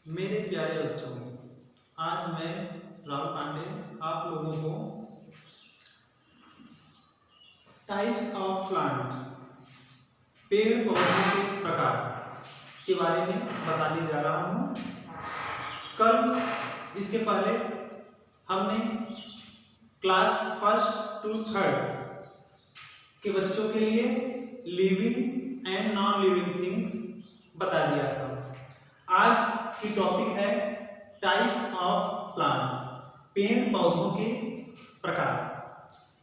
मेरे प्यारे बच्चों, आज मैं राहुल पांडे आप लोगों को टाइप्स ऑफ प्लांट पेड़ पौधों के प्रकार के बारे में बताने जा रहा हूँ। कल इसके पहले हमने क्लास 1 to 3 के बच्चों के लिए living and non living things बता दिया था। आज की टॉपिक है टाइप्स ऑफ प्लांट, पेड़ पौधों के प्रकार।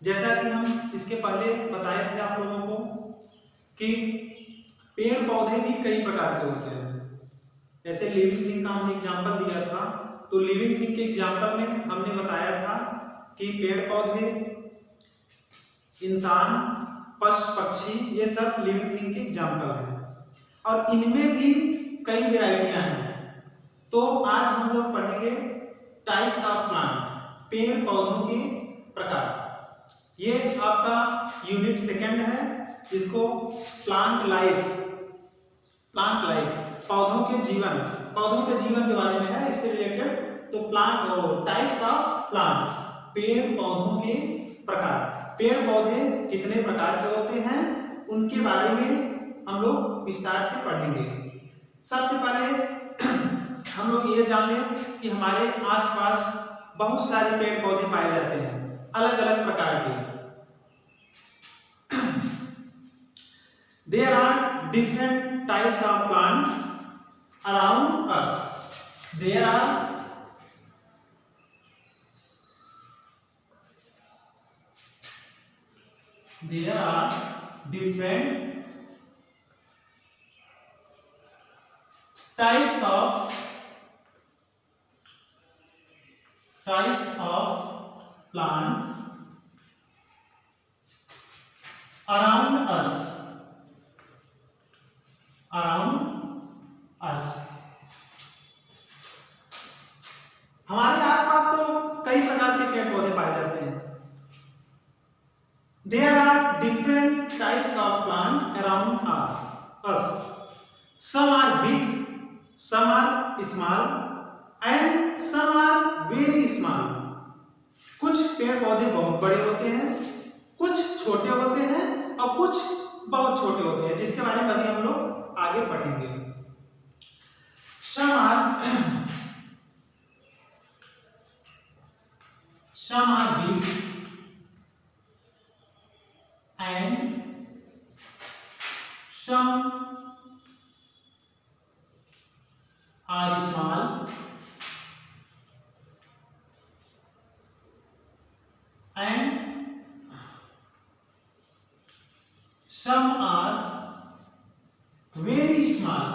जैसा कि हम इसके पहले बताए थे आप लोगों को कि पेड़ पौधे भी कई प्रकार के होते हैं। जैसे लिविंग थिंग का हमने एग्जांपल दिया था, तो लिविंग थिंग के एग्जांपल में हमने बताया था कि पेड़ पौधे, इंसान, पशु पक्षी, ये सब लिविंग थिंग के एग्जांपल हैं और इनमें भी कई वैरायटियां हैं। तो आज हम लोग पढ़ेंगे टाइप्स ऑफ प्लांट, पेड़ पौधों के प्रकार। ये आपका यूनिट 2 है, जिसको प्लांट लाइफ, पौधों के जीवन के बारे में है, इससे रिलेटेड। तो प्लांट और टाइप्स ऑफ प्लांट, पेड़ पौधों के प्रकार। पेड़ पौधे कितने प्रकार के होते हैं उनके बारे में हम लोग विस्तार से पढ़ेंगे। सबसे पहले हम लोग ये जान लें कि हमारे आसपास बहुत सारे पेड़ पौधे पाए जाते हैं, अलग अलग प्रकार के। There are different types of plants around us. There are different types of plant around us. हमारे आसपास तो कई प्रकार के पेड़ पौधे पाए जाते हैं। There are different types of plant around us. Some are big, some are small, and some are very small. कुछ पेड़ पौधे बहुत बड़े होते हैं, कुछ छोटे होते हैं और कुछ बहुत छोटे होते हैं, जिसके बारे में अभी हम लोग आगे पढ़ेंगे। Some are big and some are small and some are very small.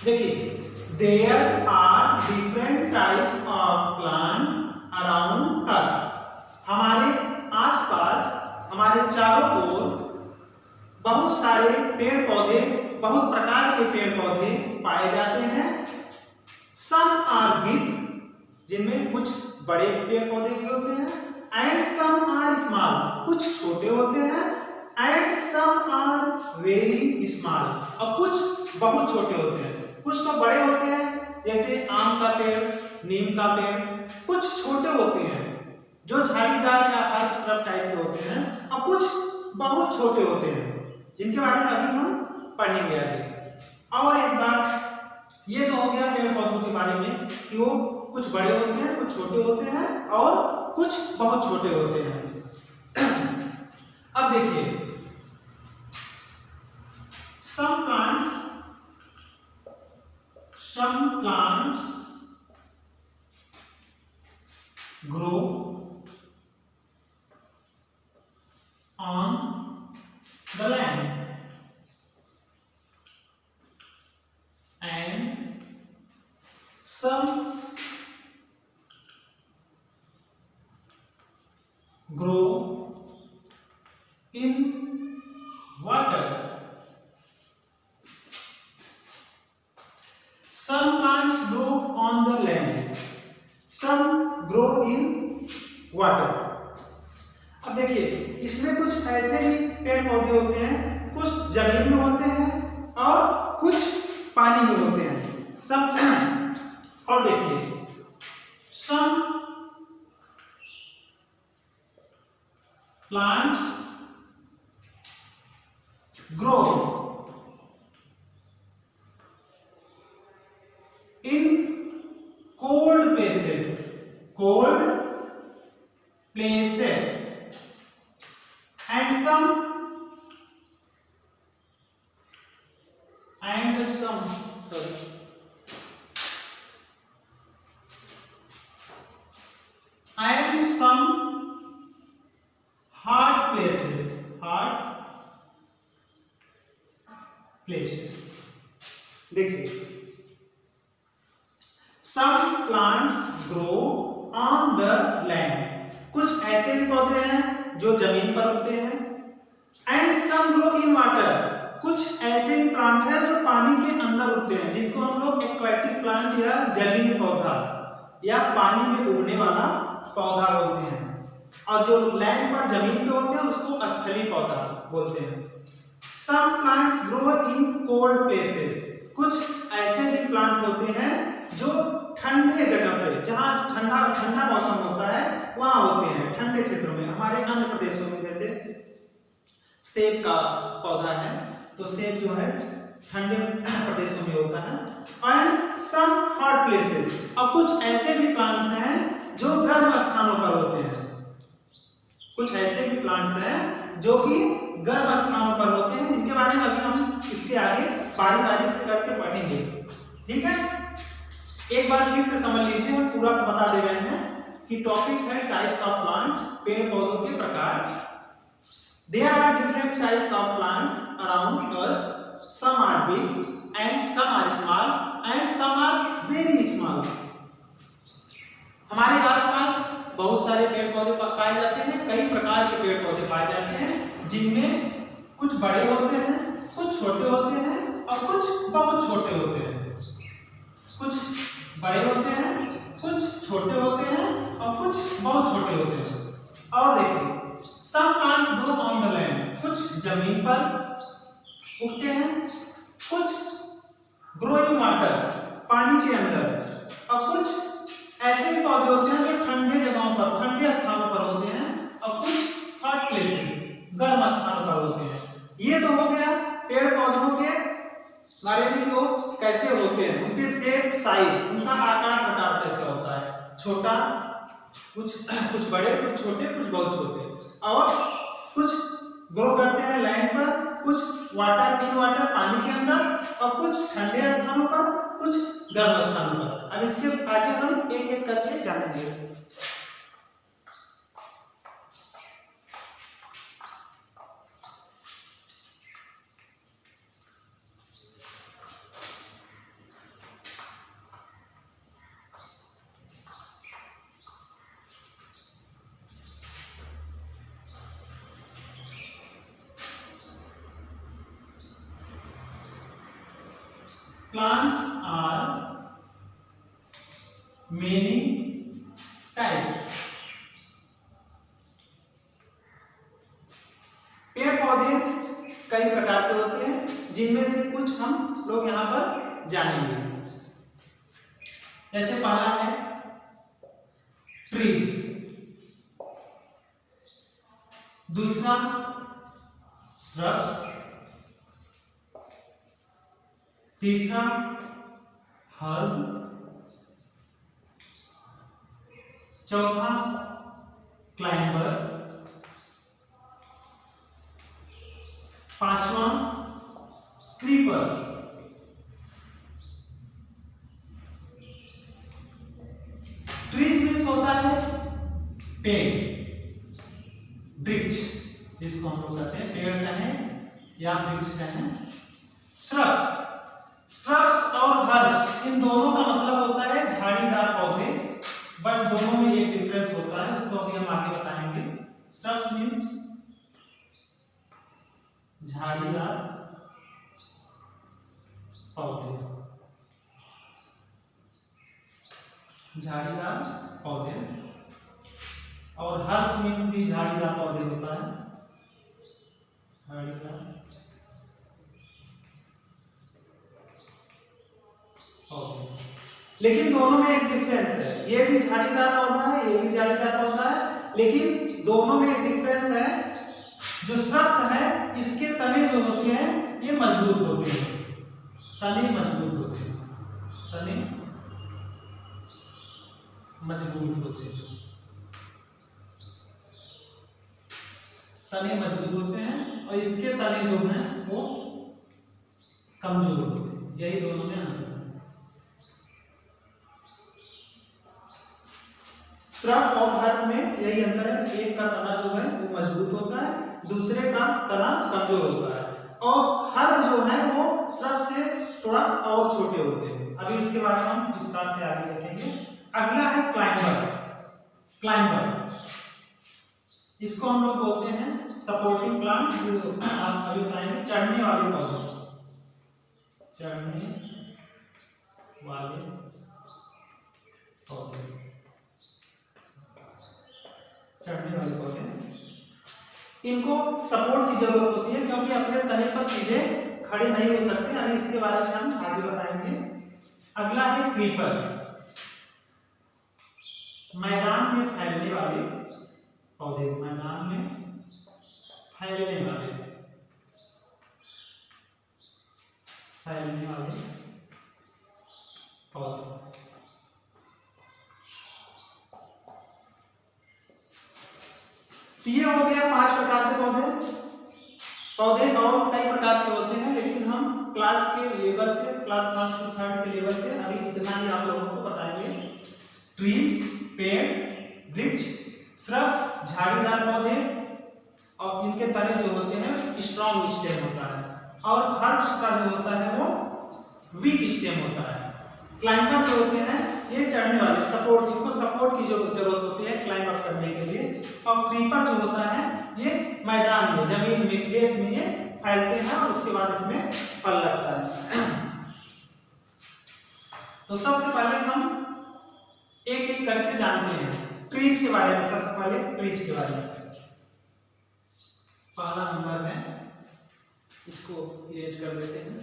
देखिए, there are different types of plant around us. हमारे आसपास, हमारे चारों ओर बहुत सारे पेड़ पौधे, बहुत प्रकार के पेड़ पौधे पाए जाते हैं। Some are big, जिनमें कुछ बड़े पेड़ पौधे भी होते हैं, and some are small, कुछ छोटे होते हैं, and some are very small, और कुछ बहुत छोटे होते हैं। कुछ तो बड़े होते हैं, जैसे आम का पेड़, नीम का पेड़। कुछ छोटे होते हैं जो झाड़ीदार या हर श्रब टाइप के होते हैं, और कुछ बहुत छोटे होते हैं, जिनके बारे में अभी हम पढ़ेंगे आगे। और एक बात, ये तो हो गया पेड़ पौधों के बारे में कि वो कुछ बड़े होते हैं, कुछ छोटे होते हैं और कुछ बहुत छोटे होते हैं। अब देखिए, some plants grow on the land and some grow in water. Some plants grow on the land, some grow in water. अब देखिए, इसमें कुछ ऐसे भी पेड़ पौधे होते हैं, कुछ जमीन में होते हैं और कुछ पानी में होते हैं। सब और देखिए, some plants grow in cold places and some hard places। देखिए, some plants grow on the land, कुछ ऐसे भी पौधे हैं जो जमीन पर उगते हैं, and some grow in water, कुछ ऐसे भी प्लांट हैं जो पानी के अंदर उगते हैं, जिनको हम लोग एक्वेटिक प्लांट या जलीय पौधा या पानी में उगने वाला पौधा बोलते हैं, और जो लैंड पर जमीन पे होते हैं उसको स्थलीय पौधा बोलते हैं। Some plants grow in cold places, कुछ ऐसे भी प्लांट होते हैं जो ठंडे जगह पे, जहाँ ठंडा मौसम होता है वहां होते हैं, ठंडे क्षेत्रों में। हमारे अन्य प्रदेशों में जैसे सेब का पौधा है, तो सेब जो है ठंडे प्रदेशों में होता है। और सम हॉट प्लेसेस, और कुछ ऐसे भी प्लांट्स हैं जो गर्म स्थानों पर होते हैं, कुछ ऐसे भी प्लांट्स हैं जो कि गर्म स्थानों पर होते हैं, जिनके बारे में अभी हम इसके आगे बारी बारी से करके पढ़ेंगे। ठीक है, एक बार फिर से समझ लीजिए, हम पूरा बता दे रहे हैं कि टॉपिक है टाइप्स ऑफ प्लांट, पेड़ पौधों के प्रकार। There are different types of plants around us. Some are big and some are small and some are very small. हमारे आसपास बहुत सारे पेड़ पौधे पाए जाते हैं, कई प्रकार के पेड़ पौधे पाए जाते हैं, जिनमें कुछ बड़े होते हैं, कुछ छोटे होते हैं और कुछ बहुत छोटे होते हैं। कुछ बड़े होते हैं, कुछ छोटे होते हैं और कुछ बहुत छोटे होते हैं। और देखिए, some plants grow on the land, कुछ जमीन पर उगते हैं, कुछ grow in water, पानी के अंदर, और कुछ ऐसे भी पौधे होते हैं जो ठंडे जगहों पर, ठंडे स्थानों पर होते हैं, और कुछ hot places, गर्म स्थानों पर होते हैं। ये तो हो गया पेड़ पौधों के बारे में कि वो कैसे होते हैं, उनके शेप, साइज, उनका आकार प्रकार कैसे होता है, छोटा, कुछ बड़े, कुछ छोटे, कुछ बहुत छोटे, और कुछ ग्रो करते हैं लैंड पर, कुछ वाटर इन वाटर पानी के अंदर, और कुछ ठंडे स्थानों पर, कुछ गर्म स्थानों पर। अब इसके आगे हम एक एक करके जानेंगे। Plants are many types. पेड़ पौधे कई प्रकार के होते हैं, जिनमें से कुछ हम लोग यहाँ पर जानेंगे। जैसे पहला है ट्रीज, दूसरा श्रब्स, तीसरा हर्ब, चौथा क्लाइंबर, पांचवा क्रीपर्स, ट्रीज मीन्स होता है पेड़, वृक्ष जिसको हम लोग कहते हैं, पेड़ कहें या वृक्ष कहें। श्रब्स, श्रब्स और हर्ब्स, इन दोनों का मतलब होता है झाड़ीदार पौधे, बट दोनों में एक डिफरेंस होता है, उसको अभी हम आगे बताएंगे। श्रब्स मीन्स झाड़ीदार पौधे, झाड़ीदार पौधे, और हर्ब्स मीन्स भी झाड़ीदार पौधे होता है, झाड़ीदार लेकिन दोनों में एक डिफरेंस है, ये भी झाड़ीदार पौधा है, ये भी झाड़ीदार पौधा है, लेकिन दोनों में एक डिफरेंस है। जो श्रब्स है इसके तने जो होते हैं ये मजबूत होते हैं, तने मजबूत होते हैं, तने मजबूत होते हैं, तने मजबूत होते हैं, और इसके तने जो हैं वो कमजोर होते हैं। यही दोनों में अंतर है। श्रब और हर्ब में यही अंतर है, एक का तना जो है वो मजबूत होता है, दूसरे का तना कमजोर होता है, और हर्ब जो है वो श्रब से थोड़ा और छोटे होते हैं। अभी इसके बारे में हम विस्तार से आगे देखेंगे। अगला है क्लाइंबर। क्लाइंबर इसको हम लोग बोलते हैं सपोर्टिंग प्लांट, आप अभी बताएंगे चढ़ने वाले पौधे, चढ़ने वाले पौधे, चढ़ने वाले पौधे। इनको सपोर्ट की जरूरत होती है क्योंकि अपने तने पर सीधे खड़े नहीं हो सकते। अभी इसके बारे में हम आगे बताएंगे। अगला है क्रीपर, मैदान में फैलने वाले पौधे, मैदान में फैलने वाले पौधे। ये हो गया 5 प्रकार के पौधे। पौधे और कई प्रकार के होते हैं, लेकिन हम क्लास के लेवल से, क्लास 1 to 3 के लेवल से अभी इतना ही आप लोगों को बताएंगे। ट्रीज पेड़, वृक्ष, श्रब झाड़ीदार पौधे, और इनके तने जो होते हैं स्ट्रॉन्ग स्टेम होता है, और हर्ब्स का जो होता है वो वीक स्टेम होता है। क्लाइंबर जो होते हैं ये चढ़ने वाले, सपोर्ट, इनको सपोर्ट की जरूरत होती है क्लाइंब अप करने के लिए। और क्रीपर जो होता है ये मैदान में, जमीन में, खेत में ये फैलते हैं और उसके बाद इसमें फल लगता है। तो सबसे पहले हम एक एक करके जानते हैं ट्रीज के बारे में। सबसे पहले ट्रीज के बारे में पहला नंबर है, इसको इरेज कर देते हैं।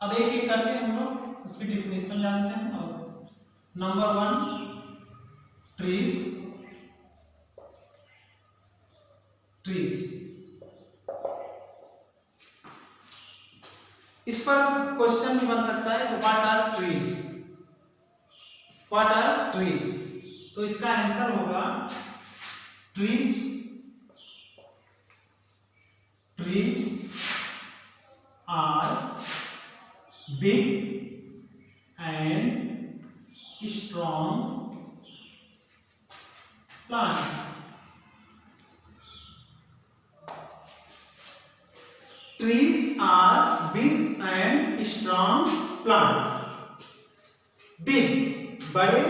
अब एक एक करके हम लोग उसकी डिफिनेशन जानते हैं। और नंबर 1 ट्रीज, ट्रीज, इस पर क्वेश्चन भी बन सकता है, what are trees, what are trees. तो इसका आंसर होगा trees, trees are big and strong plants. Trees are big and strong plant. Big बड़े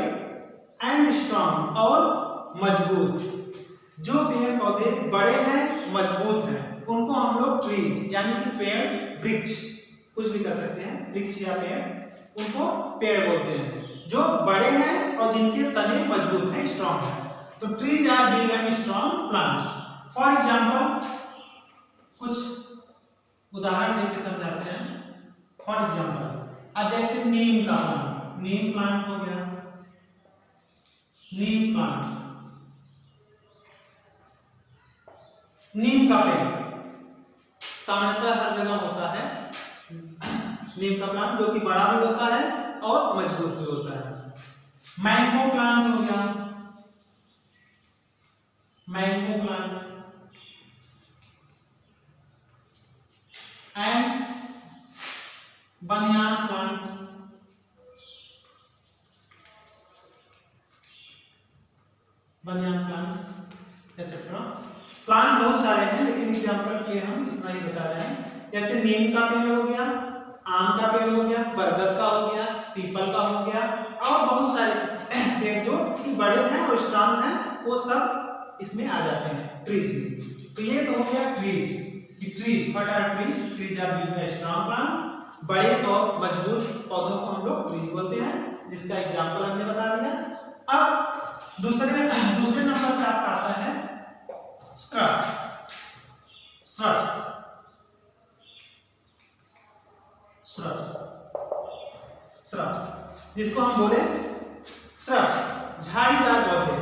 and strong और मजबूत। जो पेड़ पौधे बड़े हैं, मजबूत हैं, उनको हम लोग ट्रीज यानी कि पेड़, वृक्ष, कुछ भी कर सकते हैं, वृक्ष या पेड़, उनको पेड़ बोलते हैं जो बड़े हैं और जिनके तने मजबूत हैं, स्ट्रॉन्ग हैं। तो trees are big and strong plants. For example कुछ उदाहरण देके समझाते हैं। फॉर एग्जांपल अब जैसे नीम का प्लांट, नीम प्लांट हो गया, नीम प्लांट, नीम का पेड़ सामान्यतः हर जगह होता है। नीम का प्लांट जो कि बड़ा भी होता है और मजबूत भी होता है। मैंगो प्लांट हो गया, मैंगो प्लांट, एंड बनियान प्लांट, बनियान प्लांट्स एक्सेट्रा। प्लांट बहुत सारे हैं, लेकिन एग्जांपल के लिए हम इतना ही बता रहे हैं। जैसे नीम का पेड़ हो गया, आम का पेड़ हो गया, बरगद का हो गया, पीपल का हो गया, और बहुत सारे पेड़ जो कि बड़े हैं और स्ट्रॉन्ग हैं, वो सब इसमें आ जाते हैं ट्रीज में। तो ये तो हो गया ट्रीज कि trees, what are trees, trees are big and strong plant. बड़े और मजबूत पौधों को हम लोग ट्रीज बोलते हैं, जिसका एग्जाम्पल हमने बता दिया। अब दूसरे नंबर पे आपका आता है श्रब्स। जिसको हम बोले श्रब्स, झाड़ीदार पौधे।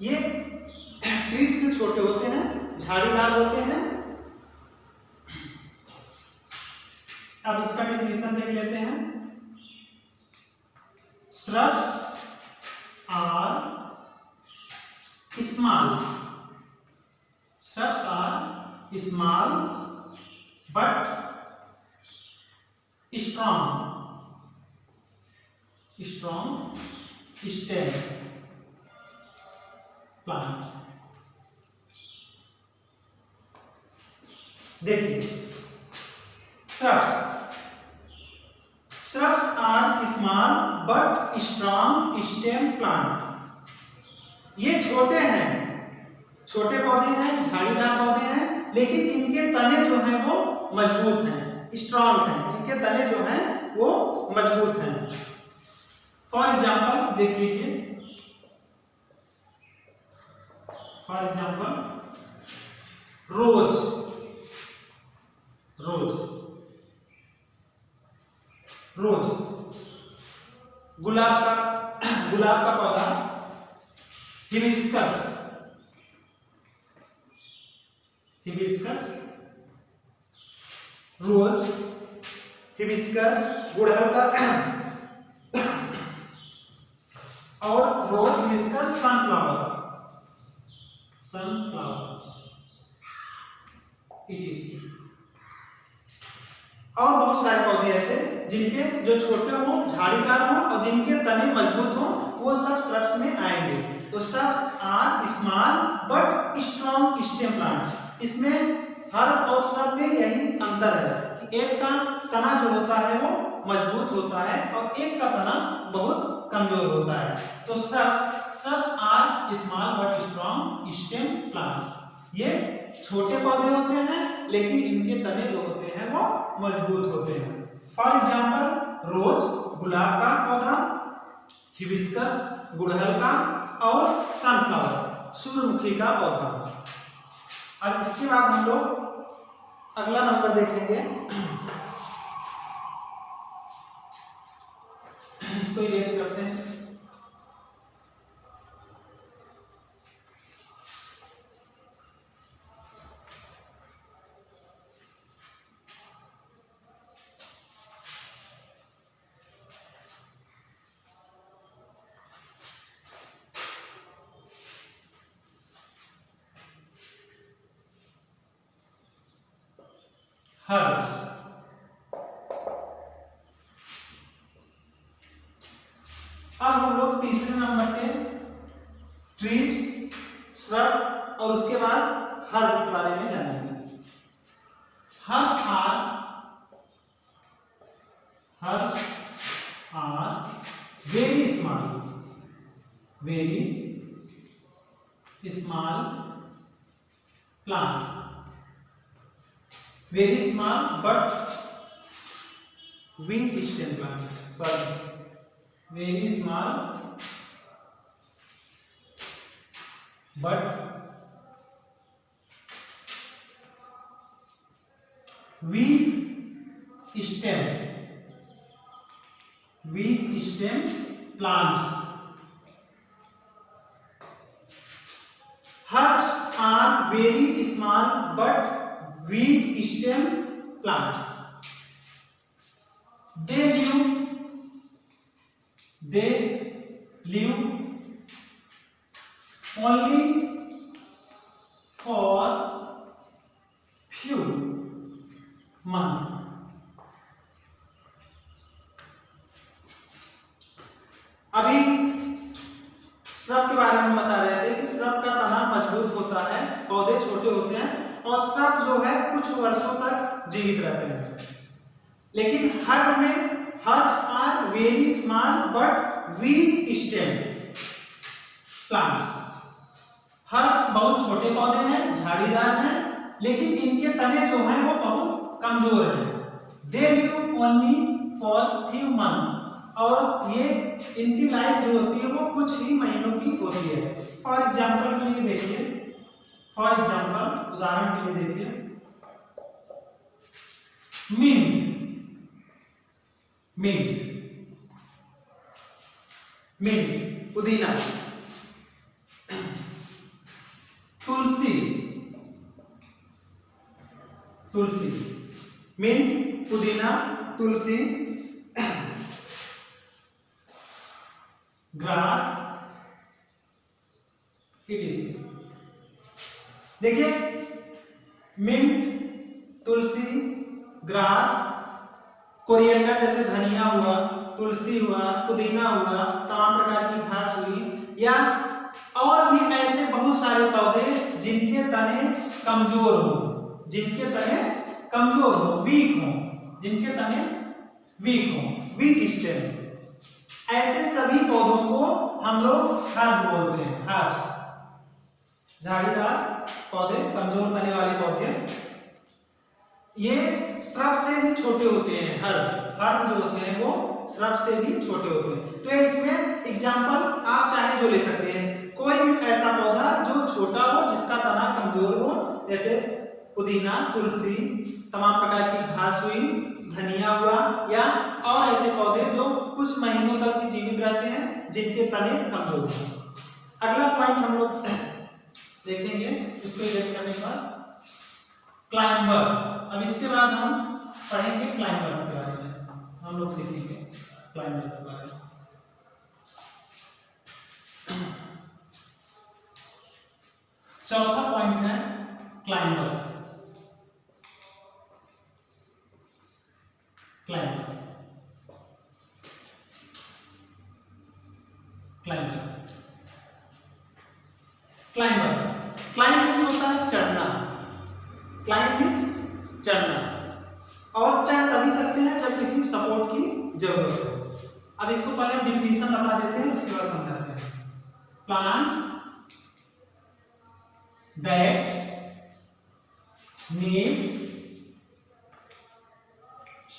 ये ट्रीज से छोटे होते हैं, झाड़ीदार होते हैं। अब इसका डेफिनेशन देख लेते हैं। Shrubs are small but strong stem plant। देखिए shrubs are small but strong stem plant. ये छोटे हैं, छोटे पौधे हैं, झाड़ीदार पौधे हैं, लेकिन इनके तने जो हैं वो मजबूत हैं, स्ट्रॉन्ग हैं। इनके तने जो हैं वो मजबूत हैं। फॉर एग्जाम्पल देख लीजिए, फॉर एग्जाम्पल रोज गुलाब का पौधा, हिबिस्कस रोज, हिबिस्कस गुड़हल का, और रोज, हिबिस्कस, सनफ्लावर etc। और बहुत सारे पौधे ऐसे जिनके जो छोटे हों, झाड़ीदार हों और जिनके तने मजबूत हों, वो सब श्रब्स में आएंगे। तो shrubs are small but strong stem plant. इसमें हर और श्रब में यही अंतर है कि एक का तना जो होता है वो मजबूत होता है और एक का तना बहुत कमजोर होता है। तो shrubs are small but strong stem plants. ये छोटे पौधे होते हैं, लेकिन इनके तने जो होते हैं वो मजबूत होते हैं। फॉर एग्जाम्पल रोज गुलाब का पौधा, हिबिस्कस गुड़हल का, और सनफ्लावर सूरजमुखी का पौधा। अब इसके बाद हम लोग अगला नंबर देखेंगे। इसको इरेज करते हैं। हर्ब्स। अब हम लोग तीसरे नंबर पे ट्रीज, श्रब और उसके बाद हर्ब के बारे में जानेंगे। Herbs are very small plants, very small but weak stem plant, very small but weak stem plants। Herbs are very small but weak stem plants. They live only for few months। अभी shrub के बारे में बता रहे थे कि shrub का तना मजबूत होता है, पौधे छोटे होते हैं और श्रब जो है कुछ वर्षों तक जीवित रहते हैं। लेकिन herbs are very small but weak stem plants. Herbs बहुत छोटे पौधे हैं, झाड़ीदार हैं, लेकिन इनके तने जो हैं वो बहुत कमजोर हैं। They live only for few months, और ये इनकी लाइफ जो होती है वो कुछ ही महीनों की होती है। फॉर एग्जाम्पल के लिए देखिए, फॉर एग्जाम्पल उदाहरण के लिए देखिए, मिंट, मिंट, मिंट पुदीना, तुलसी, तुलसी, मिंट, पुदीना, तुलसी, ग्रास, इट। देखिए मिंट, तुलसी, ग्रास, कोरिएंडर जैसे धनिया हुआ, तुलसी हुआ, पुदीना हुआ, तमाम प्रकार की घास हुई, या और भी ऐसे बहुत सारे पौधे जिनके तने कमजोर हो, जिनके तने कमजोर हो, वीक हो, जिनके तने वीक हो, वीक स्टेम, ऐसे सभी पौधों को हम लोग हर्ब बोलते हैं। हर्ब झाड़ीदार पौधे, कमजोर तने वाले पौधे, ये श्रब से भी छोटे होते हैं। हर्ब, हर्ब जो होते हैं वो श्रब से भी छोटे होते हैं। तो इसमें एग्जाम्पल आप चाहे जो ले सकते हैं, कोई भी ऐसा पौधा जो छोटा हो, जिसका तना कमजोर हो, जैसे पुदीना, तुलसी, तमाम प्रकार की घास हुई, धनिया हुआ, या और ऐसे पौधे जो कुछ महीनों तक ही जीवित रहते हैं, जिनके तने कमजोर हैं। अगला पॉइंट हम लोग देखेंगे, इसको इरेज करने के बाद क्लाइंबर। अब इसके बाद हम पढ़ेंगे क्लाइंबर्स के बारे में, हम लोग सीखेंगे क्लाइंबर्स के बारे में। चौथा पॉइंट है climbers. Climbers, climbers, climber, climb means होता है चढ़ना, क्लाइंब मींस चढ़ना, और चढ़ तभी सकते हैं जब किसी सपोर्ट की जरूरत हो। अब इसको पहले डिफिनीशन बता देते हैं, उसके बाद समझाते हैं। Plants that need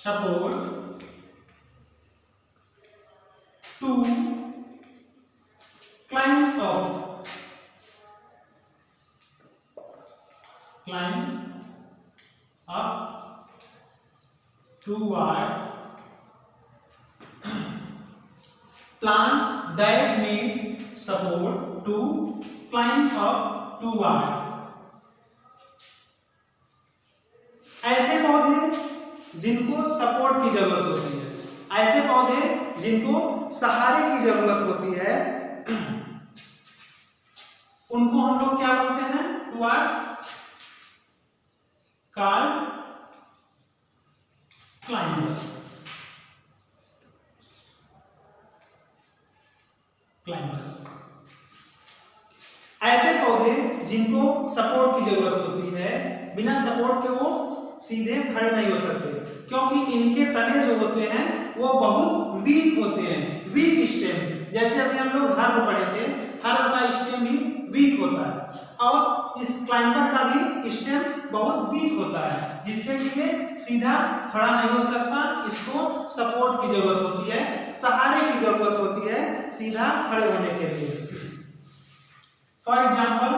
support to climb up, climb up toward, plants that need support to climb up towards, ऐसे पौधे जिनको सपोर्ट की जरूरत होती है, ऐसे पौधे जिनको सहारे की जरूरत होती है, उनको हम लोग क्या बोलते हैं? Towards called climber, climbers. ऐसे पौधे जिनको सपोर्ट की जरूरत होती है, बिना सपोर्ट के वो सीधे खड़े नहीं हो सकते, क्योंकि इनके तने जो होते हैं वो बहुत वीक होते हैं, वीक स्टेम। जैसे अभी हम लोग हर्ब पढ़े थे, हर्ब का स्टेम भी वीक होता है, और इस क्लाइंबर का भी स्टेम बहुत वीक होता है, जिससे कि ये सीधा खड़ा नहीं हो सकता, इसको सपोर्ट की जरूरत होती है, सहारे की जरूरत होती है सीधा खड़े होने के लिए। For example,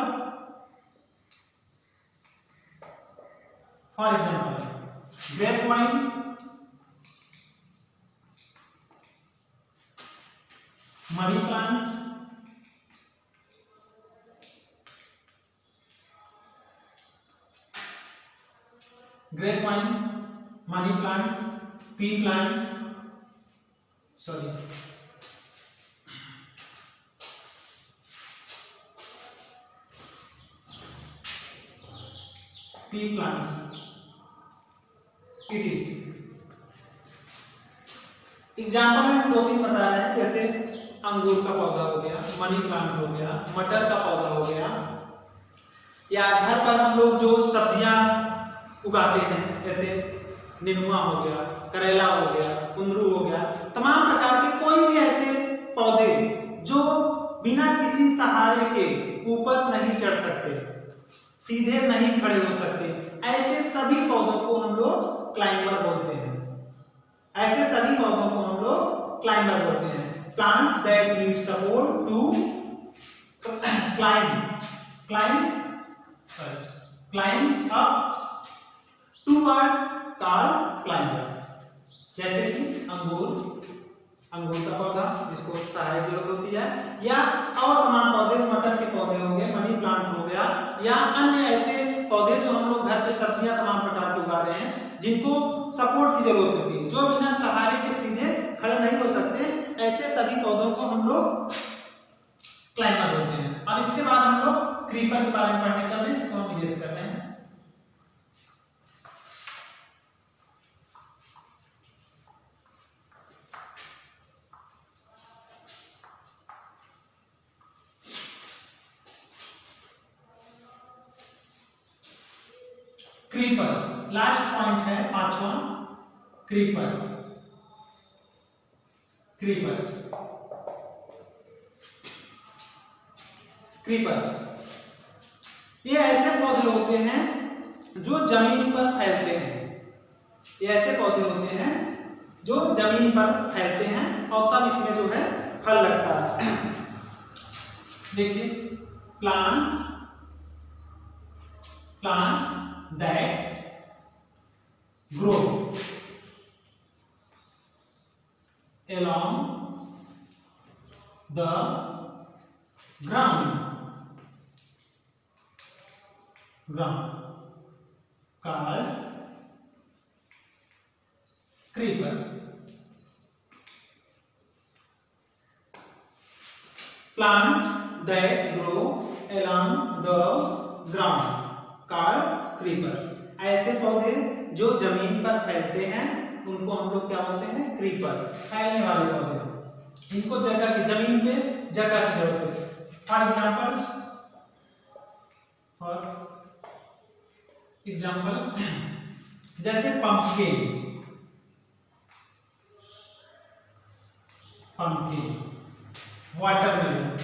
grape vine, money plant, grape vine, money plants, pea plants, sorry pea plants, it is. Example में हम 2-3 बता रहे हैं, जैसे अंगूर का पौधा हो गया, मनी प्लांट हो गया, मटर का पौधा हो गया, या घर पर हम लोग जो सब्जियां उगाते हैं, जैसे नेनुआ हो गया, करेला हो गया, कुंदरू हो गया, तमाम प्रकार के कोई भी ऐसे पौधे जो बिना किसी सहारे के ऊपर नहीं चढ़ सकते, सीधे नहीं खड़े हो सकते, ऐसे सभी पौधों को हम लोग क्लाइंबर बोलते हैं। ऐसे सभी पौधों को हम लोग क्लाइंबर बोलते हैं। Plants that need support to climb up towards called climbers. जैसे कि अंगूर का पौधा जिसको सहायक जरूरत होती है, या और तमाम पौधे, मटर के पौधे हो गए, मनी प्लांट हो गया, या अन्य ऐसे पौधे जो हम लोग घर पे सब्जियां तमाम प्रकार के उगा रहे हैं जिनको सपोर्ट की जरूरत होती है, जो बिना सहारे के सीधे खड़े नहीं हो सकते, ऐसे सभी पौधों को हम लोग क्लाइंबर बोलते हैं। अब इसके बाद हम लोग क्रीपर के बारे में पढ़ने चल रहे हैं, इसको हम इरेज कर रहे हैं। क्रीपर्स लास्ट पॉइंट है, पांचवा। क्रीपर्स ये ऐसे पौधे होते हैं जो जमीन पर फैलते हैं। ये ऐसे पौधे होते हैं जो जमीन पर फैलते हैं और तब इसमें जो है फल लगता है। देखिए, plants that grow along the ground called creeper. Plant that grow along the ground called creepers. ऐसे पौधे जो जमीन पर फैलते हैं उनको हम लोग क्या बोलते हैं? क्रीपर। फैलने वाले पौधे, इनको जगह की, जमीन पे जगह की जरूरत है। फॉर एग्जाम्पल जैसे पंपकिन, वाटरमेलन,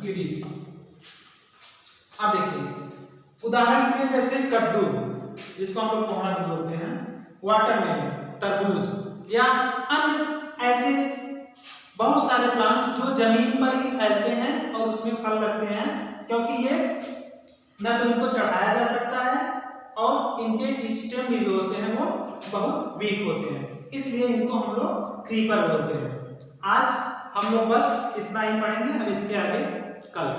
ETC। अब देखिए उदाहरण के लिए जैसे कद्दू, जिसको हम लोग कोहड़ा भी बोलते हैं, वाटरमेलन, तरबूज, या अन्य ऐसे बहुत सारे प्लांट जो जमीन पर ही फैलते हैं और उसमें फल लगते हैं, क्योंकि ये न तो इनको चढ़ाया जा सकता है और इनके स्टेम भी जो होते हैं वो बहुत वीक होते हैं, इसलिए इनको हम लोग क्रीपर बोलते हैं। आज हम लोग बस इतना ही पढ़ेंगे, अब इसके आगे कल।